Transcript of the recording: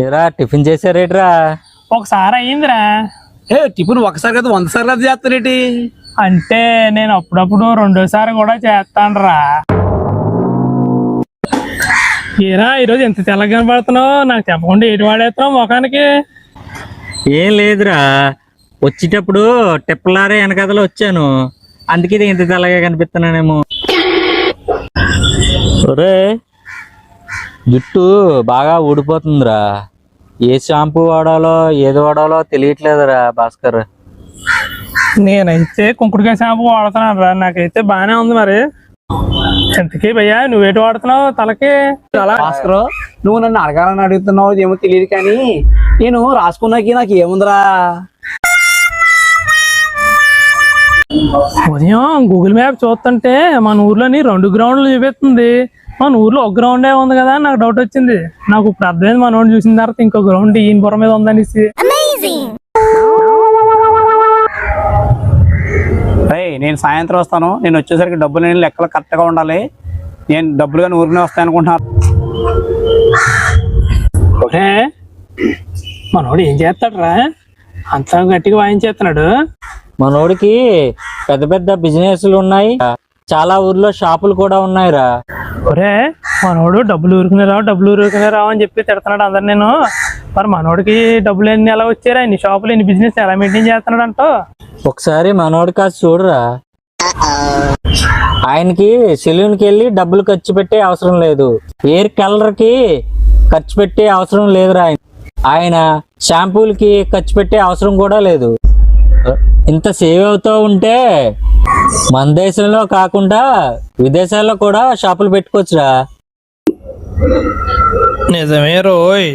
ఏరా టిఫిన్ చేసారేట్రా? ఒకసారి అయ్యిందిరా. టిఫిన్ ఒకసారి కదా 100 సార్లు అది చేస్తారేటి? అంటే నేను అప్పుడప్పుడు రెండోసారి కూడా చేస్తానురా. ఏరా ఈరోజు ఎంత తెల్లగా కనబడుతున్నావు? నాకు చెప్పకుండా ఏటి వాడేస్తున్నావు ముఖానికి? ఏం లేదురా, వచ్చేటప్పుడు టిప్పలారే వెనకదలో వచ్చాను, అందుకే ఇంత తెల్లగా కనిపిస్తున్నానేమో. ఒరే జుట్టు బాగా ఊడిపోతుందిరా, ఏ షాంపూ వాడాలో ఏది వాడాలో తెలియట్లేదురా భాస్కర్. నేనైతే కుంకుడుకాయ షాంపూ వాడుతున్నాను రా, నాకైతే బాగానే ఉంది. మరి ఎంతకీ భయ్యా నువ్వేటి వాడుతున్నావు తలకి? భాస్కర్, నువ్వు నన్ను అడగాలని అడుగుతున్నావు ఏమో తెలియదు, కానీ నేను రాసుకున్నాకి నాకు ఏముందిరా. ఉదయం గూగుల్ మ్యాప్ చూస్తుంటే మన ఊర్లోని 2 గ్రౌండ్లు చూపిస్తుంది. మన ఊర్లో ఒక గ్రౌండే ఉంది కదా అని నాకు డౌట్ వచ్చింది. నాకు ఇప్పుడు అర్థమైంది మన ఊరిని చూసిన తర్వాత ఇంకో గ్రౌండ్ ఈయనపురం మీద ఉందనేసి. నేను సాయంత్రం వస్తాను, నేను వచ్చేసరికి డబ్బులు నేను లెక్కలు కరెక్ట్గా ఉండాలి. నేను డబ్బులుగా ఊరినే వస్తాను అనుకుంటున్నాను. ఓకే, మనోడు ఏం చేస్తాడు రా, అంత గట్టిగా వాయించేస్తున్నాడు? మనోడికి పెద్ద పెద్ద బిజినెస్లు ఉన్నాయి, చాలా ఊర్లో షాపులు కూడా ఉన్నాయిరా. ఒరే మనోడు డబ్బులు ఊరుకునే రావు అని చెప్పి తిడుతున్నాడు అందరు. నేను మరి మనోడికి డబ్బులు ఎన్ని ఎలా వచ్చారా, ఇన్ని షాపులు ఇన్ని బిజినెస్ ఎలా మెయింటైన్ చేస్తున్నాడు అంట? ఒకసారి మనోడి కాదు చూడరా, ఆయనకి సెలూన్కి వెళ్ళి డబ్బులు ఖర్చు పెట్టే అవసరం లేదు, హెయిర్ కలర్ కి ఖర్చు పెట్టే అవసరం లేదురా, ఆయన షాంపూలకి ఖర్చు పెట్టే అవసరం కూడా లేదు. ఇంత సేవ్ అవుతూ ఉంటే మన దేశంలో కాకుండా విదేశాల్లో కూడా షాపులు పెట్టుకోవచ్చురా. నిజమే రోయ్.